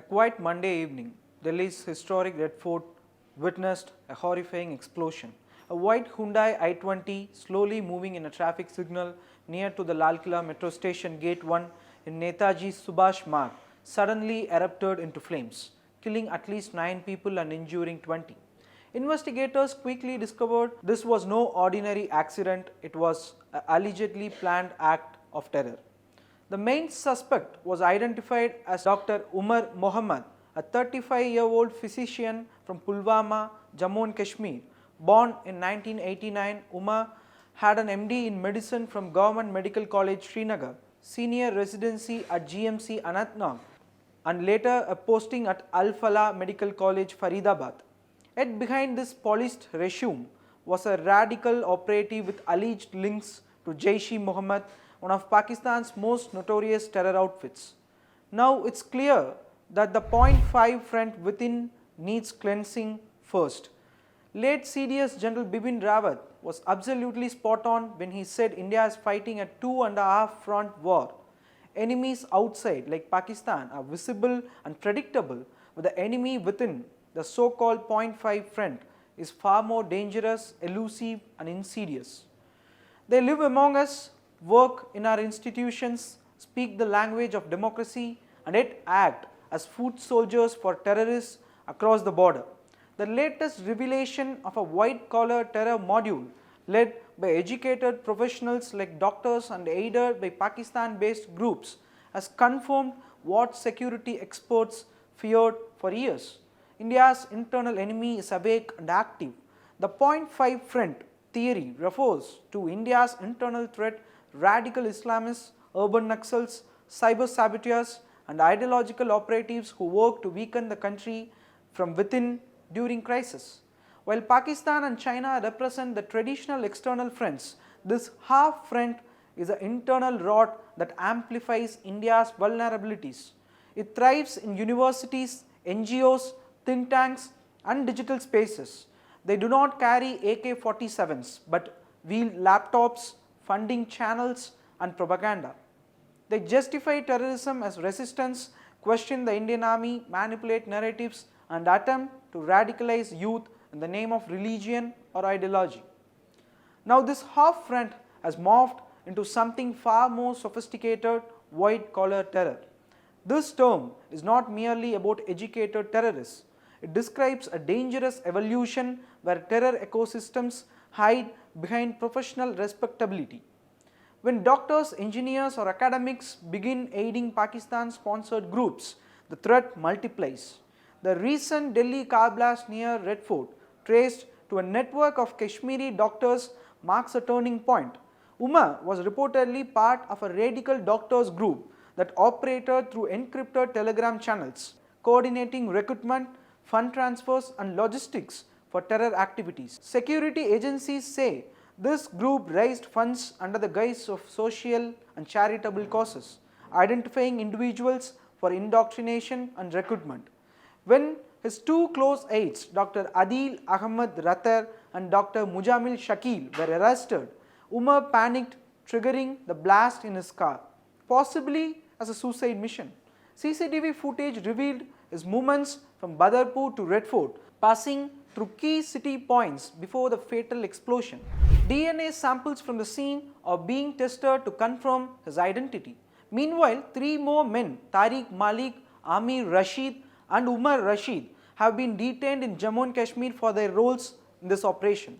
A quiet Monday evening, Delhi's historic Red Fort witnessed a horrifying explosion. A white Hyundai i20 slowly moving in a traffic signal near to the Lal Quila Metro Station Gate 1 in Netaji Subhash Marg suddenly erupted into flames, killing at least 9 people and injuring 20. Investigators quickly discovered this was no ordinary accident, it was an allegedly planned act of terror. The main suspect was identified as Dr. Umar Mohammed, a 35-year-old physician from Pulwama, Jammu and Kashmir. Born in 1989, Umar had an MD in medicine from Government Medical College Srinagar, senior residency at GMC Anantnag, and later a posting at Al Falah Medical College Faridabad. Yet behind this polished resume was a radical operative with alleged links to Jaish-e-Mohammed, one of Pakistan's most notorious terror outfits. Now it's clear that the Point 5 front within needs cleansing first. Late CDS General Bipin Rawat was absolutely spot on when he said India is fighting a 2.5 front war. Enemies outside like Pakistan are visible and predictable, but the enemy within, the so-called Point 5 front, is far more dangerous, elusive and insidious. They live among us, work in our institutions, speak the language of democracy and yet act as foot soldiers for terrorists across the border. The latest revelation of a white-collar terror module led by educated professionals like doctors and aided by Pakistan-based groups has confirmed what security experts feared for years. India's internal enemy is awake and active. The Point 5 front theory refers to India's internal threat: radical Islamists, urban Naxals, cyber saboteurs and ideological operatives who work to weaken the country from within during crisis. While Pakistan and China represent the traditional external fronts, this half front is an internal rot that amplifies India's vulnerabilities. It thrives in universities, NGOs, think tanks and digital spaces. They do not carry AK-47s but wield laptops, funding channels and propaganda. They justify terrorism as resistance, question the Indian army, manipulate narratives and attempt to radicalize youth in the name of religion or ideology. Now this half front has morphed into something far more sophisticated: white-collar terror. This term is not merely about educated terrorists. It describes a dangerous evolution where terror ecosystems hide behind professional respectability. When doctors, engineers or academics begin aiding Pakistan-sponsored groups, the threat multiplies. The recent Delhi car blast near Red Fort, traced to a network of Kashmiri doctors, marks a turning point. Umar was reportedly part of a radical doctors group that operated through encrypted telegram channels, coordinating recruitment, fund transfers and logistics for terror activities. Security agencies say this group raised funds under the guise of social and charitable causes, identifying individuals for indoctrination and recruitment. When his two close aides, Dr. Adil Ahmed Ratar and Dr. Mujamil Shakil, were arrested, Umar panicked, triggering the blast in his car, possibly as a suicide mission. CCTV footage revealed his movements from Badarpur to Red Fort, passing through key city points before the fatal explosion. DNA samples from the scene are being tested to confirm his identity. Meanwhile, 3 more men, Tariq Malik, Amir Rashid and Umar Rashid, have been detained in Jammu and Kashmir for their roles in this operation.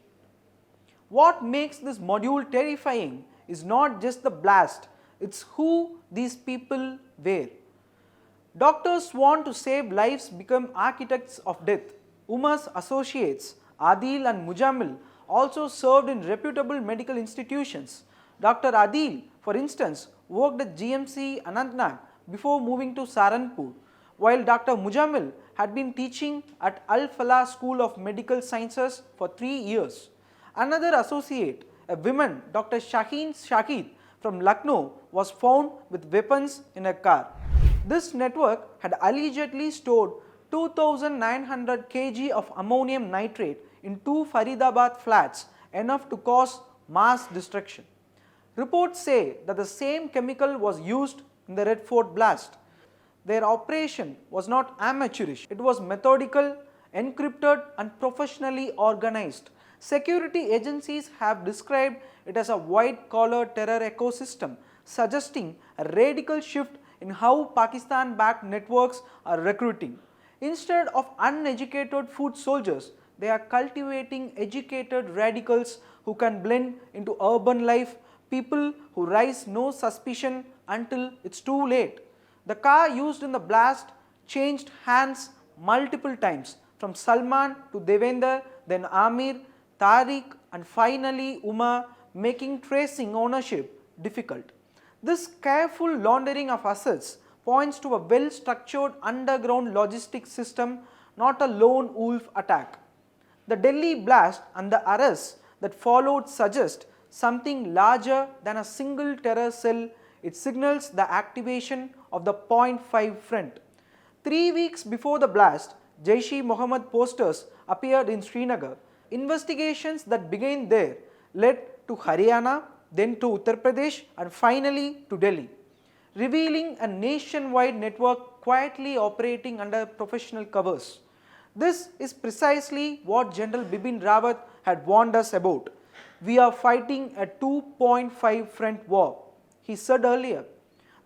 What makes this module terrifying is not just the blast, it's who these people were. Doctors sworn to save lives become architects of death. Umar's associates, Adil and Mujamil, also served in reputable medical institutions. Dr. Adil, for instance, worked at GMC Anantnag before moving to Saranpur, while Dr. Mujamil had been teaching at Al Falah School of Medical Sciences for 3 years. Another associate, a woman, Dr. Shaheen Shahid from Lucknow, was found with weapons in her car. This network had allegedly stored 2,900 kg of ammonium nitrate in 2 Faridabad flats, enough to cause mass destruction. Reports say that the same chemical was used in the Red Fort blast. Their operation was not amateurish, it was methodical, encrypted and professionally organized. Security agencies have described it as a white-collar terror ecosystem, suggesting a radical shift in how Pakistan-backed networks are recruiting. Instead of uneducated foot soldiers, they are cultivating educated radicals who can blend into urban life, people who raise no suspicion until it's too late. The car used in the blast changed hands multiple times, from Salman to Devender, then Amir, Tariq and finally Umar, making tracing ownership difficult. This careful laundering of assets points to a well-structured underground logistics system, not a lone wolf attack. The Delhi blast and the arrests that followed suggest something larger than a single terror cell. It signals the activation of the Point 5 front. 3 weeks before the blast, Jaish-e-Mohammed posters appeared in Srinagar. Investigations that began there led to Haryana, then to Uttar Pradesh and finally to Delhi, revealing a nationwide network quietly operating under professional covers. This is precisely what General Bipin Rawat had warned us about. We are fighting a 2.5 front war, he said earlier.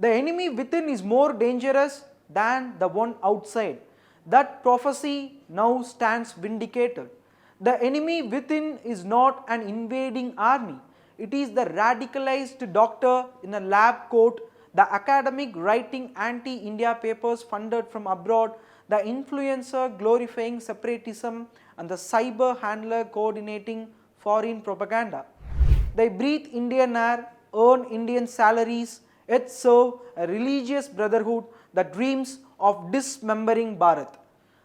The enemy within is more dangerous than the one outside. That prophecy now stands vindicated. The enemy within is not an invading army. It is the radicalized doctor in a lab coat, the academic writing anti-India papers funded from abroad, the influencer glorifying separatism and the cyber handler coordinating foreign propaganda. They breathe Indian air, earn Indian salaries, yet serve a religious brotherhood that dreams of dismembering Bharat.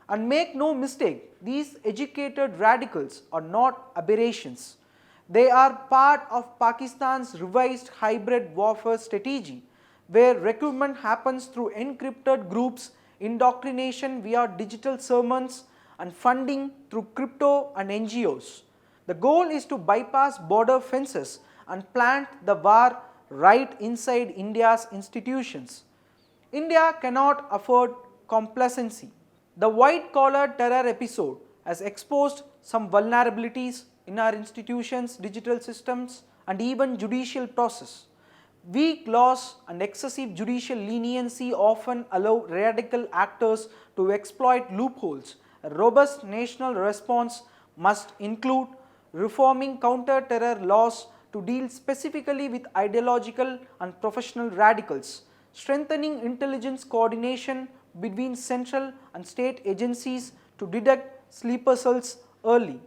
And make no mistake, these educated radicals are not aberrations. They are part of Pakistan's revised hybrid warfare strategy, where recruitment happens through encrypted groups, indoctrination via digital sermons, and funding through crypto and NGOs. The goal is to bypass border fences and plant the war right inside India's institutions. India cannot afford complacency. The white-collar terror episode has exposed some vulnerabilities in our institutions, digital systems, and even judicial process. Weak laws and excessive judicial leniency often allow radical actors to exploit loopholes. A robust national response must include reforming counter-terror laws to deal specifically with ideological and professional radicals, strengthening intelligence coordination between central and state agencies to detect sleeper cells early,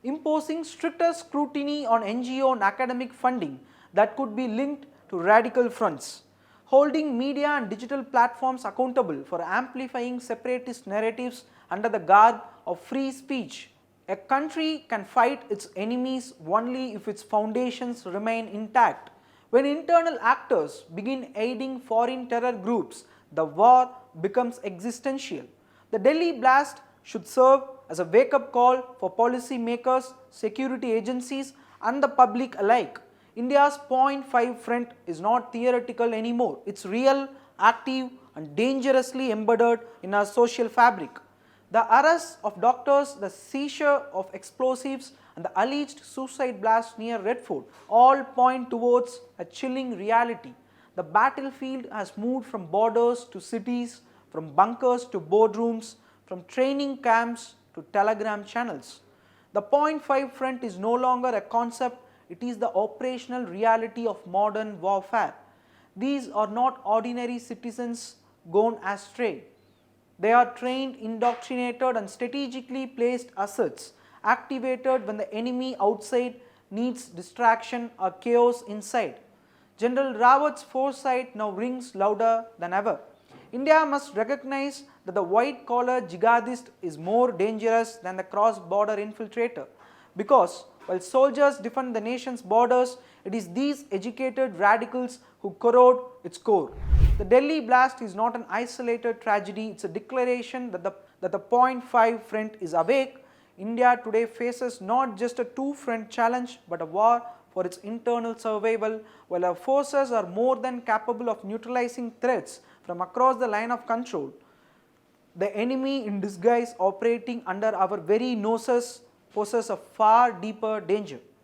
imposing stricter scrutiny on NGO and academic funding that could be linked to radical fronts, holding media and digital platforms accountable for amplifying separatist narratives under the garb of free speech. A country can fight its enemies only if its foundations remain intact. When internal actors begin aiding foreign terror groups, the war becomes existential. The Delhi blast should serve as a wake-up call for policy makers, security agencies and the public alike. India's Point 5 front is not theoretical anymore. It's real, active and dangerously embedded in our social fabric. The arrest of doctors, the seizure of explosives and the alleged suicide blast near Red Fort all point towards a chilling reality. The battlefield has moved from borders to cities, from bunkers to boardrooms, from training camps to telegram channels. The Point 5 front is no longer a concept, it is the operational reality of modern warfare. These are not ordinary citizens gone astray. They are trained, indoctrinated and strategically placed assets, activated when the enemy outside needs distraction or chaos inside. General Rawat's foresight now rings louder than ever. India must recognize that the white-collar jihadist is more dangerous than the cross-border infiltrator, because while soldiers defend the nation's borders, it is these educated radicals who corrode its core. The Delhi blast is not an isolated tragedy, it's a declaration that the Point 5 front is awake. India today faces not just a two-front challenge, but a war for its internal survival, while our forces are more than capable of neutralizing threats from across the line of control. The enemy in disguise operating under our very noses poses a far deeper danger.